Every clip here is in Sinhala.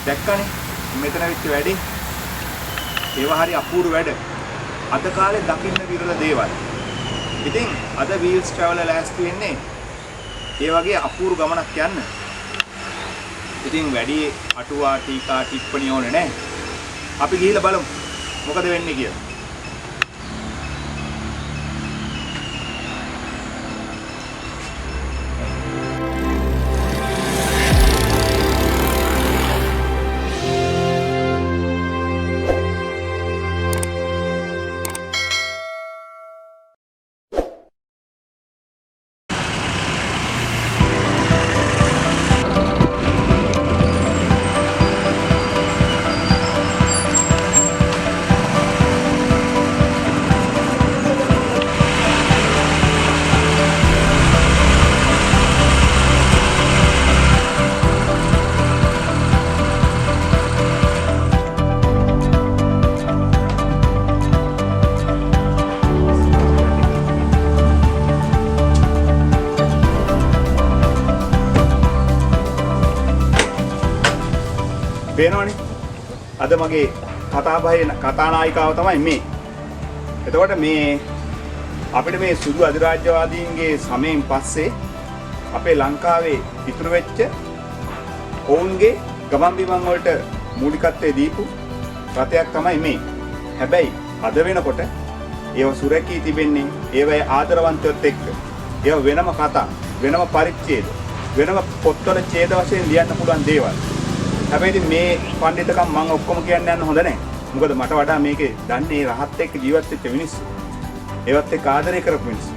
දැක්කනේ මෙතන වෙච්ච වැඩේ. ඒවා හරි අපූර්ව වැඩ. අද කාලේ දකින්න විරල දේවල්. ඉතින් අද වීල්ස් ට්‍රැවලර් ලෑස්ති වෙන්නේ ඒ වගේ අපූර්ව ගමනක් යන්න. ඉතින් වැඩි අටුවා ටීකා ටිප්පණි ඕනේ නැහැ. අපි ගිහිල්ලා බලමු මොකද වෙන්නේ කියලා. පේනවනේ අද මගේ කතාබහේ කතානායිකාව තමයි මේ. එතකොට මේ අපිට මේ සුදු අධිරාජ්‍යවාදීන්ගේ සමයෙන් පස්සේ අපේ ලංකාවේ ඉතුරු වෙච්ච ඔවුන්ගේ ගමන් බිමන් වලට මූලිකත්වයේ දීපු රටයක් තමයි මේ. හැබැයි අද වෙනකොට ඒව සුරැකී තිබෙන්නේ ඒවයි ආදරවන්තයොත් එක්ක. ඒව වෙනම කතා, වෙනම පරිච්ඡේද, වෙනම පොත්වල ඡේද වශයෙන් ලියන්න පුළුවන් දේවල්. හැබැයි මේ පඬිතුකම් මම ඔක්කොම කියන්න යන්න හොඳ නැහැ. මොකද මට වඩා මේකේ දන්නේ රහත් එක්ක ජීවත් වෙච්ච මිනිස්සු. ඒවත් එක්ක ආදරය කරපු මිනිස්සු.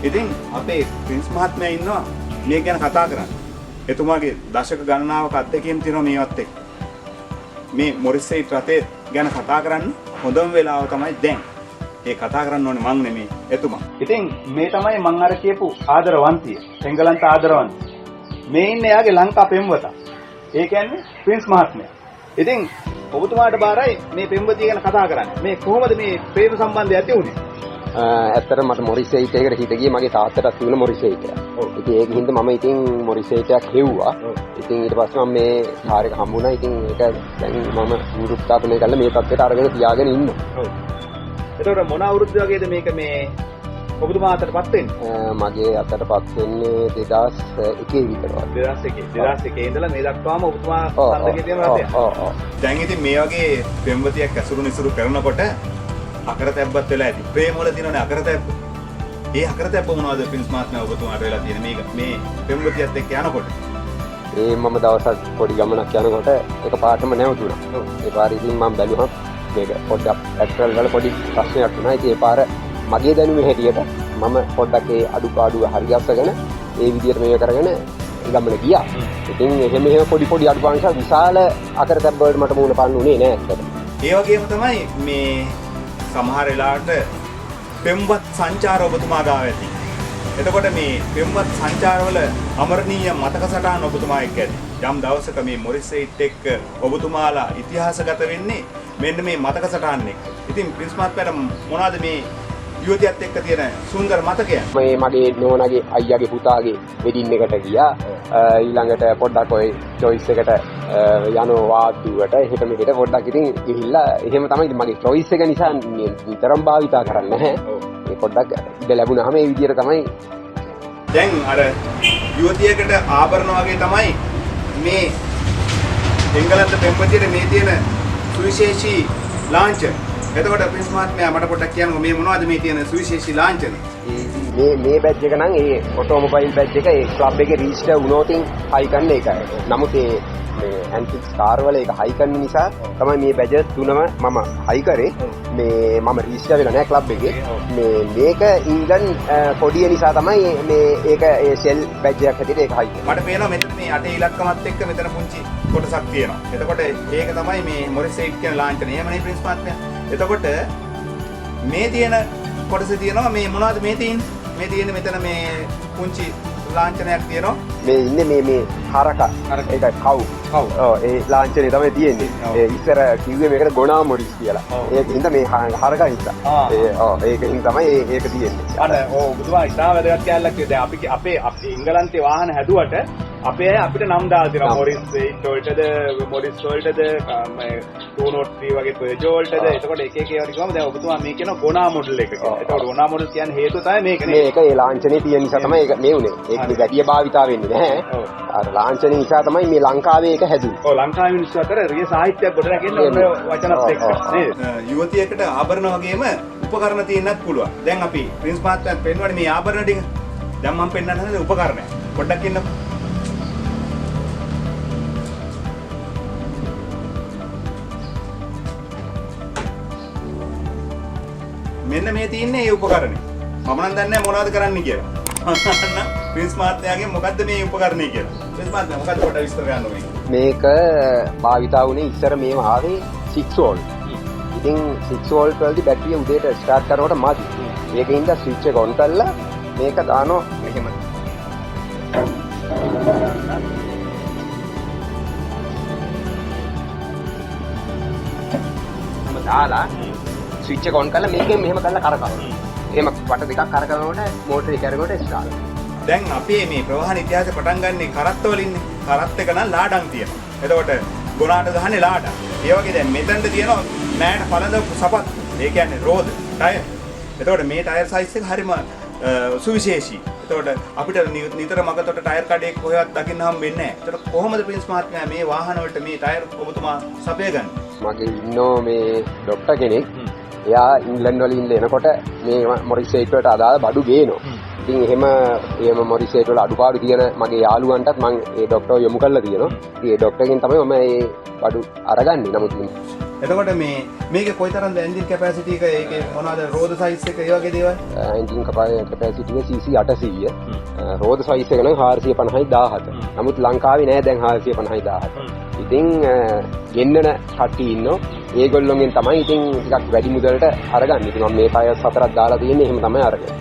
ඉතින් අපේ ප්‍රින්ස් මහත්මයා ඉන්නවා මේ ගැන කතා කරන්න. එතුමාගේ දශක ගණනාවක අත්දැකීම් තියෙනවා මේවත් එක්ක. මේ මොරිසෙයිට් රටේ ගැන කතා කරන්න හොඳම වෙලාව තමයි දැන්. ඒ කතා කරන්න ඕනේ මං නෙමෙයි එතුමා. ඉතින් මේ තමයි මං අර කියපු ආදරවන්තිය. එංගලන්ත ආදරවන්තිය. මේ ඉන්නේ යාගේ ලංකා පෙම්වතා. ඒ කියන්නේ ප්‍රින්ස් මහත්මයා. ඉතින් ඔබතුමාට බාරයි මේ පෙම්වතිය ගැන කතා කරන්න. මේ කොහොමද මේ ප්‍රේම සම්බන්ධය ඇති වුනේ? ඇත්තටම මට මොරිසෙයිට් එකකට හිට ගියේ මගේ තාත්තටත් තිබුණ මොරිසෙයිට් එක. ඉතින් ඒක හින්දා මම ඉතින් මොරිසෙයිට් එකක් හෙව්වා. ඉතින් ඊට පස්සේ මම මේ කාර් එක හම්බුණා. ඉතින් ඒක දැන් මම වෘත්තාපනය කරලා මේ තත්ත්වයට අරගෙන තියාගෙන ඉන්නවා. ඔව්. එතකොට මොන අවුරුද්ද වගේද මේක මේ ඔබතුමා අතටපත් වෙන්නේ? මගේ අතටපත් වෙන්නේ 2001 විතර වගේ. 2001 ඉඳලා මේ දක්වාම ඔබතුමා සම්බන්ධ කියන රටේ. දැන් ඉතින් මේ වගේ පෙම්වතියක් ඇසුරු නිසුරු කරනකොට අකරතැබ්බත් වෙලා ඇති. ප්‍රේම වල දිනවනේ අකරතැබ්බ. ඒ අකරතැබ්බ මොනවද ප්‍රින්ස් මහත්මයා ඔබතුමාට වෙලා තියෙන්නේ මේ පෙම්වතියත් එක්ක යනකොට? මම දවසක් පොඩි ගමනක් යනකොට එක පාටම නැවතුණා. ඒ පාරේ ඉතින් මම බැලුවා මේක පොඩ්ඩක් පැට්‍රල් වල පොඩි ප්‍රශ්නයක් වුණා. ඉතින් ඒ පාර මගේ දැනුමේ හැටියට මම පොඩ්ඩක් ඒ අඩුපාඩු හරි ගස්සගෙන ඒ විදිහට මේක කරගෙන ගමන ගියා. ඉතින් එහෙම පොඩි අඩුපාඩු නිසා විශාල අකරතැබ්බ වලට මට මුහුණ පාන්න උනේ නෑ ඇත්තට. ඒ වගේම තමයි මේ සමහර වෙලාවට පෙම්වත් සංචාර ඔබතුමා ගාව ඇති. එතකොට මේ පෙම්වත් සංචාරවල අමරණීය මතක සටහන් ඔබතුමා එක්ක ඇති. යම් දවසක මේ මොරිසෙයිට් එක්ක ඔබතුමාලා ඉතිහාසගත වෙන්නේ මෙන්න මේ මතක සටහන් එක්ක. ඉතින් ප්‍රින්ස් මහත්මයාට මොනවාද මේ යුවතියත් එක්ක තියෙන සුන්දර මතකයන්? මේ මගේ නෝනාගේ අයියාගේ පුතාගේ වෙඩින් එකට ගියා. ඊළඟට පොඩ්ඩක් ඔය චොයිස් එකට යනවා වාද්දුවට එහෙට මෙහෙට පොඩ්ඩක් ඉතින් ගිහිල්ලා එහෙම තමයි මගේ චොයිස් එක නිසා නිතරම භාවිතා කරන්නේ නැහැ. ඒ පොඩ්ඩක් ඉඩ ලැබුණාම මේ විදිහට තමයි. දැන් අර යුවතියකට ආභරණ වගේ තමයි මේ එංගලන්ත පෙම්වතියට මේ තියෙන සුවිශේෂී ලාංඡන. එතකොට ප්‍රින්ස් මහත්මයා මට පොඩ්ඩක් කියන්නකෝ මේ මොනවද මේ තියෙන සුවිශේෂී ලාංඡන? මේ බැජ් එක නම් ඒ ඔටෝමොබයිල් බැජ් එක ඒ ක්ලබ් එකේ රෙජිස්ටර් වුණොතින් හයි කරන්න ඒකයි. නමුත් ඒ ඇන්ටික්ස් කාර් වල ඒක හයි කරන නිසා තමයි මේ බැජ් තුනම මම හයි කරේ. මේ මම රෙජිස්ටර් වෙලා නැහැ ක්ලබ් එකේ. මේක ඉංග්ලන්ඩ් කොඩිය නිසා තමයි මේ ඒක ඒ සෙල් බැජ් එකක් හැටියට ඒක හයි කරේ. මට පේනවා මෙතන මේ අටේ ඉලක්කමත් එක්ක මෙතන පුංචි කොටසක් තියෙනවා. එතකොට ඒක තමයි මේ මොරිසෙයිට් කියන ලාංඡනය. එහෙමනේ ප්‍රින්ස් මහත්මයා. එතකොට මේ තියෙන කොටසේ තියෙනවා මේ මොනවද මේ තියෙන්නේ? මේ තියෙන්නේ මෙතන මේ පුංචි ලාංඡනයක් තියෙනවා. මේ ඉන්නේ මේ හරක. ඒක කව්. ඔව් ඒ ලාංඡනේ තමයි තියෙන්නේ. ඒ ඉස්සර කිව්වේ මේකට ගොනා මොරිස් කියලා. ඒක හින්දා මේ හරක නිසා. ඒකෙන් තමයි ඒක තියෙන්නේ. අන්න ඔව් බුදුහාම ඉතාල වැදගත් කැලලක්. දැන් අපි අපේ ඉංගලන්තේ වාහන හැදුවට අපේ අය අපිට නම් දාලා තියෙනවා මොරිස් 8 වලටද මොරිස් වලටද මේ 203 වගේ පර්ජෝ වලටද එතකොට එක එක ඒවා කිව්වම දැන් ඔබතුමා මේ කියන ගොනා මොඩල් එක කියලා. එතකොට ගොනා මොඩල් කියන්නේ හේතුව තමයි මේක නේ. මේක ඒ ලාංඡනේ තියෙන නිසා තමයි ඒක මේ උනේ. ඒක වැඩි භාවිතා වෙන්නේ නැහැ. අර ලාංඡනේ නිසා තමයි මේ ලංකාවේ ඒක හැදුනේ. ඔව් ලංකාවේ මිනිස්සු අතර රිය සාහිත්‍යයක් ගොඩනගන්න ඕන වචනත් එක්ක නේද? යුවතියකට ආභරණ වගේම උපකරණ තියෙන්නත් පුළුවන්. දැන් අපි ප්‍රින්ස් මහත්තයාත් පෙන්වන්නේ මේ ආභරණ ටික. දැන් මම පෙන්වන්න හදන්නේ උපකරණයක්. පොඩ්ඩක් ඉන්නකෝ. මෙන්න මේ තියෙන්නේ ඒ උපකරණේ. මම නම් දන්නේ නැහැ මොනවද කරන්න කියලා. ප්‍රින්ස් මහත්තයාගේ මොකද්ද මේ උපකරණේ කියලා. ප්‍රින්ස් මහත්තයා මොකද්ද පොඩ්ඩක් විස්තර කරන්න ඕනේ. මේක භාවිතා වුණේ ඉස්සර මේව ආවේ 6 වෝල්ට්. ඉතින් 6 වෝල්ට් වලදී බැටරිය උදේට ස්ටාර්ට් කරනකොට මදි. ඒකින්ද ස්විච් එක ඔන් කරලා මේක දානවා මෙහෙම. දාලා ස්විච් එක ඔන් කරලා මේකෙන් මෙහෙම කරලා කරකවනවා. එහෙම වට දෙකක් කරකවනකොට මෝටර් එක කරනකොට ස්ටාර්ට්. දැන් අපි මේ ප්‍රවාහන ඉතිහාසය පටන් ගන්නේ කරත්ත වලින්නේ. කරත්ත එක නම් ලාඩම් තියෙනවා. එතකොට ගොනාට ගහන්නේ ලාඩම්. ඒ වගේ දැන් මෙතනද තියෙනවා නෑට පළඳපු සපත්. ඒ කියන්නේ රෝද ටයර්. එතකොට මේ ටයර් සයිස් එක හරිම සුවිශේෂී. එතකොට අපිට නිතර මගතොට ටයර් කඩේක කොහෙවත් දකින්න හම් වෙන්නේ නැහැ. එතකොට කොහොමද ප්‍රින්ස් මහත්මයා මේ වාහන වලට මේ ටයර් ඔබතුමා සපයගන්නේ? මගේ ඉන්නෝ මේ ડોක්ටර් කෙනෙක්. එයා ඉංග්ලන්ඩ් වල ඉන්න එනකොට මේ මොරිස් 8 වලට අදාළ බඩු ගේනවා. ඉතින් එහෙම මොරිස් 8 වල අඩුපාඩු තියෙන මගේ යාළුවන්ටත් මම ඒ ડોක්ටර් යොමු කරලා තියෙනවා. ඉතින් ඒ ડોක්ටර්ගෙන් තමයි මම මේ බඩු අරගන්නේ. නමුත් එතකොට මේකේ කොයිතරම්ද එන්ජින් කැපැසිටි එක ඒකේ මොනවද රෝද සයිස් එක ඒ වගේ දේවල්? එන්ජින් කැපැසිටි එක cc 800. රෝද සයිස් එක නම් 450,000. නමුත් ලංකාවේ නෑ දැන් 450,000. ඉතින් ගෙන්නන කට්ටිය ඉන්නෝ ඒගොල්ලොන්ගෙන් තමයි ඉතින් ටිකක් වැඩි මුදලට අරගන්නේ. ඉතින් මම මේ ටයර් 4ක් දාලා තියෙන්නේ එහෙම තමයි අරගෙන.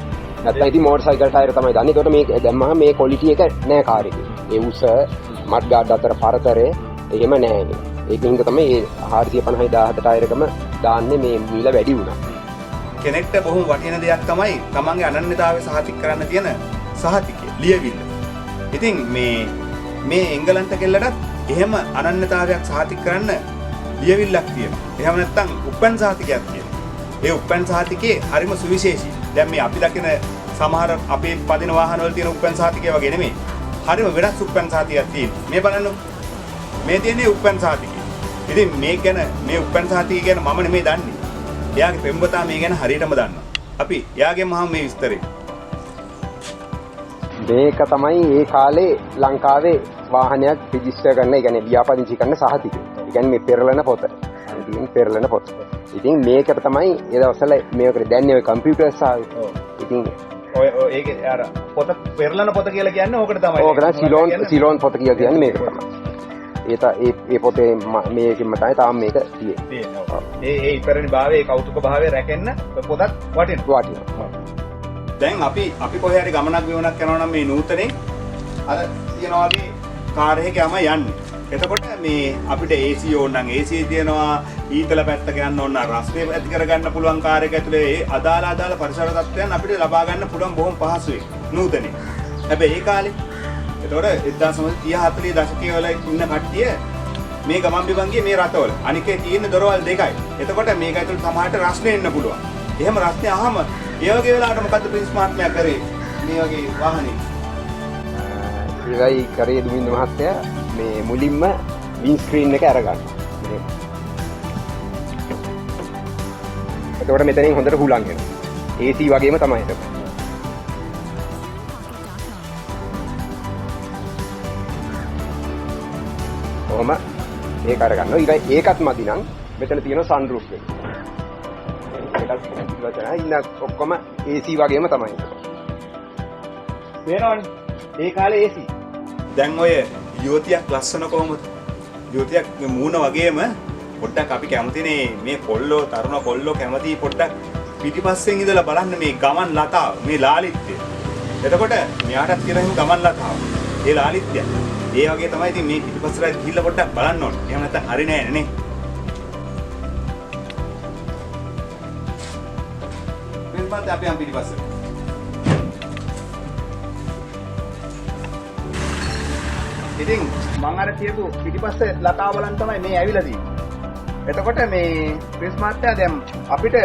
නැත්නම් ඉතින් මෝටර් සයිකල් ටයර් තමයි දාන්නේ. ඒකට මේක දැම්මම මේ ක්වොලිටි එක නෑ කාර් එකේ. ඒ උස මඩ් ගාඩ් අතර පරතරය එහෙම නෑනේ. ඒකින්ද තමයි මේ 450,000 ටයර් එකම දාන්නේ මේ මිල වැඩි වුණා. කෙනෙක්ට බොහොම වටින දෙයක් තමයි තමන්ගේ අනන්‍යතාවය සහතික කරන්න තියෙන සහතිකය ලියවිල්ල. ඉතින් මේ එංගලන්ත කෙල්ලටත් එහෙම අනන්‍යතාවයක් සහතික කරන්න ලියවිල්ලක් තියෙනවා. එහෙම නැත්නම් උපැන් සහතිකයක් තියෙනවා. ඒ උපැන් සහතිකේ හරිම සුවිශේෂී. දැන් මේ අපි දකින සමහර අපේ පදින වාහන වල තියෙන උපැන් සහතිකය වගේ නෙමෙයි. හරිම වෙනස් උපැන් සහතිකයක් තියෙනවා. මේ බලන්න මේ තියෙන්නේ උපැන් සහතිකය. ඉතින් මේ ගැන මේ උපැන් සහතිකය ගැන මම නෙමෙයි දන්නේ. එයාගේ පෙම්වතා මේ ගැන හරියටම දන්නවා. අපි එයාගෙන් මහා මේ විස්තරේ. මේක තමයි ඒ කාලේ ලංකාවේ වාහනයක් රෙජිස්ටර් කරන්න, ඒ කියන්නේ ලියාපදිංචි කරන්න සහතිකය. ඒ කියන්නේ මේ පෙරලන පොත. ඉතින් පෙරලන පොත. ඉතින් මේකට තමයි ඒ දවස්වල මේකට දැන්නේ ඔය කම්පියුටර්ස් ආවේ. ඉතින් ඔය ඒකේ අර පොත පෙරලන පොත කියලා කියන්නේ ඕකට තමයි. ඕක තමයි සිලෝන් පොත කියලා කියන්නේ මේක තමයි. ඒ පොතේ මේකෙම තමයි තාම මේක තියෙන්නේ. ඒ ඉපරණි භාවයේ කෞතුක භාවය රැකෙන්න පොතක් වටිනවා. දැන් අපි කොහේ හරි ගමනක් විවණක් කරනවා නම් මේ නූතනේ අර තියනවා වගේ කාර් එකේ යම යන්නේ. එතකොට මේ අපිට AC ඕන නම් AC තියෙනවා, ඊතල පැත්තක යන්න ඕන නම් රස්නේ ඇති කරගන්න පුළුවන් කාර් එක ඇතුලේ ඒ අදාළ පරිසර තත්ත්වයන් අපිට ලබා ගන්න පුළුවන් බොහොම පහසුවෙන් නූතනේ. හැබැයි ඒ කාලේ එතකොට 1930 40 දශකයේ වල ඉන්න කට්ටිය මේ ගමන් බිමන්ගේ මේ රටවල අනිකේ තියෙන දොරවල් දෙකයි. එතකොට මේක ඇතුළේ සමහරට රස්නේ එන්න පුළුවන්. එහෙම රස්නේ අහම ඒ වගේ වෙලාවට මොකද්ද ප්‍රින්ස් මහත්මයා කරේ මේ වගේ වාහනේ? ඒවයි කරේ දුමින්ද මහත්තයා මේ මුලින්ම වින් ස්ක්‍රීන් එක අරගන්න. එතකොට මෙතනින් හොඳට හුලං වෙනවා. AC වගේම තමයි ඒක. කොහොම ඒක අරගන්නවා. ඊට ඒකත් මදි නම් මෙතන තියෙන සන්රූෆ් එක. ඒකත් ඉවතන ඉන්න ඔක්කොම AC වගේම තමයි. වෙනවනේ. ඒ කාලේ AC. දැන් ඔය යුවතියක් ලස්සන කොහොමද? යුවතියක් මූණ වගේම පොඩ්ඩක් අපි කැමතිනේ මේ කොල්ලෝ තරුණ කොල්ලෝ කැමති පොඩ්ඩක් පිටිපස්සෙන් ඉඳලා බලන්න මේ ගමන් ලතාව, මේ ලාලිත්‍යය. එතකොට මෙයාටත් කියලා එහෙම ගමන් ලතාව. ඒ ලාලිත්‍යය. ඒ වගේ තමයි ඉතින් මේ පිටිපස්සට ගිහිල්ලා පොඩ්ඩක් බලන්න ඕනේ. එහෙම නැත්නම් හරි නෑ නේ. මෙන්න අපි යම් පිටිපස්සට. ඉතින් මම අර කියපු පිටිපස්සේ ලතාව බලන් තමයි මේ ඇවිල්ලා තියෙන්නේ. එතකොට මේ ක්‍රිස් මාත්‍යා දැන් අපිට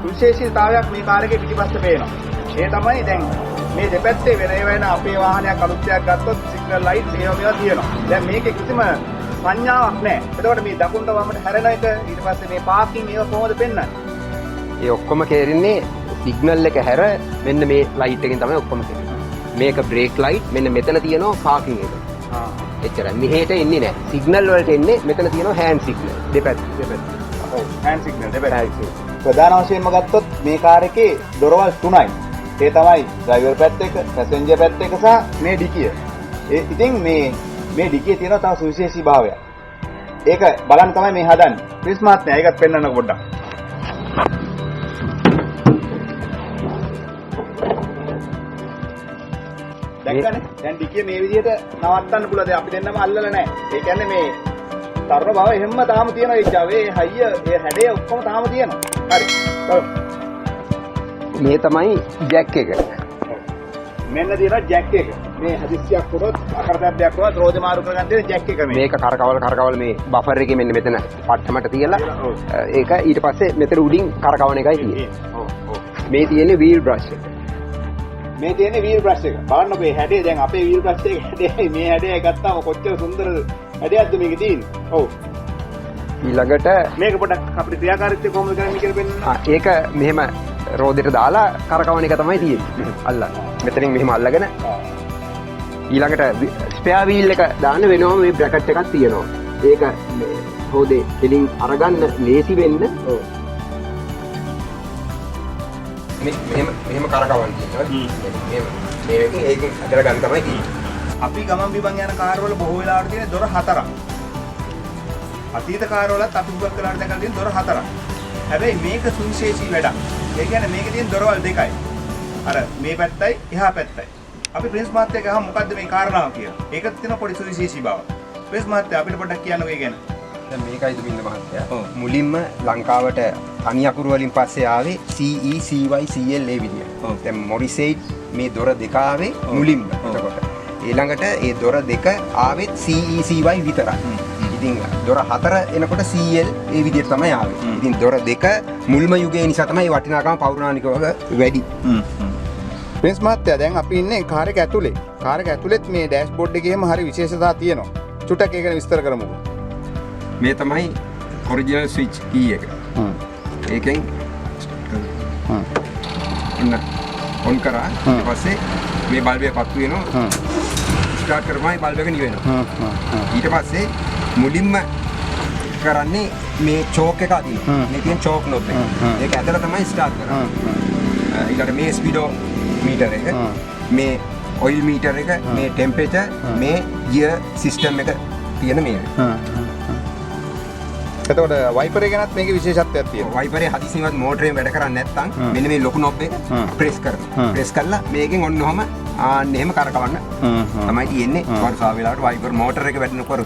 විශේෂීතාවයක් මේ කාර් එකේ පිටිපස්සේ පේනවා. ඒ තමයි දැන් මේ දෙපැත්තේ වෙන අපේ වාහනයක් අලුත් එකක් ගත්තොත් සිග්නල් ලයිට් ඒවා තියෙනවා. දැන් මේකේ කිසිම සංඥාවක් නැහැ. එතකොට මේ දකුණට වමට හැරෙන එක ඊට පස්සේ මේ පාකින් ඒවා කොහොමද පෙන්වන්නේ? ඒ ඔක්කොම කෙරෙන්නේ සිග්නල් එක හැර මෙන්න මේ ලයිට් එකෙන් තමයි ඔක්කොම කෙරෙන්නේ. මේක බ්‍රේක් ලයිට් මෙන්න මෙතන තියෙනවා පාකින් එක. එච්චරයි. මෙහෙට එන්නේ නැහැ. සිග්නල් වලට එන්නේ මෙතන තියෙනවා හෑන්ඩ් සිග්නල්. දෙපැත්ත. ඔව් හෑන්ඩ් සිග්නල් දෙපැත්ත. ප්‍රධාන වශයෙන්ම ගත්තොත් මේ කාර් එකේ දොරවල් 3යි. ඒ තමයි ඩ්‍රයිවර් පැත්ත එක, පැසෙන්ජර් පැත්ත එක සහ මේ ඩිකිය. ඉතින් මේ ඩිකිය තියෙනවා තව සුවිශේෂී භාවයක්. ඒක බලන්න තමයි මේ හදන්නේ. ක්‍රිස් මාත්‍යා ඒකත් පෙන්වන්න පොඩ්ඩක්. දැක්කනේ? දැන් ඩිකිය මේ විදිහට නවත්තන්න පුළුවන්. දැන් අපි දෙන්නම අල්ලලා නැහැ. ඒ කියන්නේ මේ තරණ බව එහෙම්ම තාම තියෙනවා. ඒ Java, ඒ හයිය, ඒ හැඩය ඔක්කොම තාම තියෙනවා. හරි. මේ තමයි ජැක් එක. මෙන්න තියෙනවා ජැක් එක. මේ හදිස්සියක් වුණොත් අකරතැබ්බයක් වුණොත් රෝදේ මාරු කරගන්න තියෙන ජැක් එක මේ. මේක කරකවල මේ බෆර් එකේ මෙන්න මෙතන පට්ටමට තියලා ඒක ඊට පස්සේ මෙතන උඩින් කරකවන එකයි තියෙන්නේ. මේ තියෙන්නේ වීල් බ්‍රෂ් එක. මේ තියෙන්නේ වීල් බ්‍රෂ් එක. බලන්නකෝ මේ හැඩය දැන් අපේ වීල් බ්‍රෂ් එකේ හැඩයයි මේ හැඩයයි ගත්තාම කොච්චර සුන්දර හැඩයක්ද මේකේ තියෙන්නේ. ඔව්. ඊළඟට මේක පොඩ්ඩක් අපිට ක්‍රියාකාරීත්වය කොහොමද කරන්නේ කියලා පෙන්නන්න. ඒක මෙහෙම රෝදෙට දාලා කරකවන එක තමයි තියෙන්නේ. අල්ලන්න. මෙතනින් මෙහෙම අල්ලගෙන ඊළඟට ස්පෙයා වීල් එක දාන්න වෙනවම මේ බ්‍රැකට් එකක් තියෙනවා. ඒක මේ රෝදේ දෙලින් අරගන්න ලේසි වෙන්න. ඔව්. මෙහෙම කරකවන්න තියෙනවා. මේකෙන් ඒකෙන් අදලා ගන්න තමයි තියෙන්නේ. අපි ගමන් බිමන් යන කාර් වල බොහෝ වෙලාවට තියෙන දොර 4ක්. අතීත කාර් වලත් අපි හුඟක් වෙලාවට දැකලා තියෙන දොර 4ක්. හැබැයි මේක සුවිශේෂී වැඩක්. ඒ කියන්නේ මේකේ තියෙන දොරවල් දෙකයි. අර මේ පැත්තයි එහා පැත්තයි. අපි ප්‍රින්ස් මාත්‍යාට ගහමු මොකද්ද මේ කාරණාව කියලා. ඒකත් තියෙන පොඩි සුවිශේෂී බව. ප්‍රින්ස් මාත්‍යා අපිට පොඩ්ඩක් කියන්නකෝ ඒ ගැන. දැන් මේකයි දුමින්ද මහත්තයා. මුලින්ම ලංකාවට තනි අකුරු වලින් පස්සේ ආවේ CE CY CL ඒ විදිය. දැන් මොරිසෙයිඩ් මේ දොර දෙක ආවේ මුලින්ම. එතකොට ඊළඟට ඒ දොර දෙක ආවෙත් CE CY විතරයි. ඉතින් දොර 4 එනකොට CL ඒ විදිහට තමයි ආවේ. ඉතින් දොර දෙක මුල්ම යුගයේ නිසා තමයි වටිනාකම පෞරාණිකව වැඩි. ප්‍රින්ස් මහත්තයා දැන් අපි ඉන්නේ කාර් එක ඇතුලේ. කාර් එක ඇතුලෙත් මේ ඩෑෂ්බෝඩ් එකේම හරි විශේෂතා තියෙනවා. චුට්ටක් ඒක ගැන විස්තර කරමුකෝ. මේ තමයි ඔරිජිනල් ස්විච් කී එක. ඒකෙන් ඔන් කරා ඊට පස්සේ මේ බල්බ් එක පත්තු වෙනවා. ස්ටාර්ට් කරපුවාම බල්බ් එක නිවෙනවා. ඊට පස්සේ මුලින්ම කරන්නේ මේ චෝක් එක අදිනවා. මේ තියෙන චෝක් නොබ් එක. ඒක ඇදලා තමයි ස්ටාර්ට් කරන්නේ. ඊළඟට මේ ස්පීඩෝ මීටර් එක, මේ ඔයිල් මීටර් එක, මේ ටෙම්පරේචර්, මේ ගියර් සිස්ටම් එක තියෙන මේක. එතකොට වයිපර් එක ගැනත් මේකේ විශේෂත්වයක් තියෙනවා. වයිපරේ හදිසියෙවත් මෝටරයෙන් වැඩ කරන්නේ නැත්නම් මෙන්න මේ ලොකු නොබ් එක ප්‍රෙස් කරනවා. ප්‍රෙස් කළා මේකෙන් ඔන්න ඔහම ආන්න එහෙම කරකවන්න තමයි තියෙන්නේ. වර්ෂාව වෙලාවට වයිපර් මෝටර් එක වැඩනකොට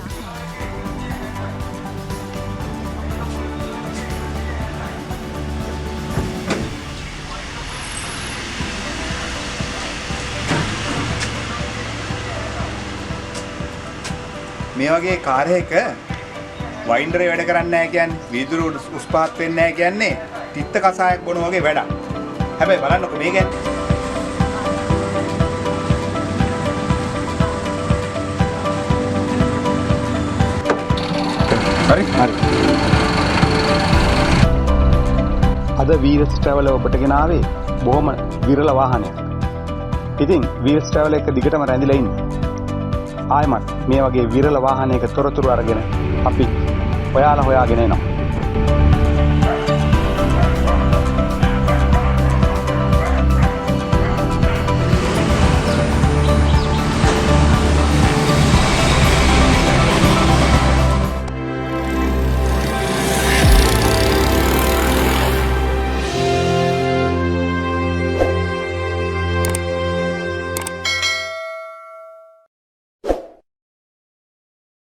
මේ වගේ කාර් එකක වයින්ඩරේ වැඩ කරන්නේ නැහැ කියන්නේ වීදුරු උස් පහත් වෙන්නේ නැහැ කියන්නේ තිත්ත කසායක් බොන වගේ වැඩක්. හැබැයි බලන්නකො මේ ගැන. හරි. අද වීරස් ට්‍රැවලර් ඔබට ගෙන ආවේ බොහොම විරල වාහනයක්. ඉතින් වීරස් ට්‍රැවලර් එක දිගටම රැඳිලා ඉන්නේ. ආයමත් මේ වගේ විරල වාහනයක තොරතුරු අරගෙන අපි ඔයාලා හොයාගෙන එනවා.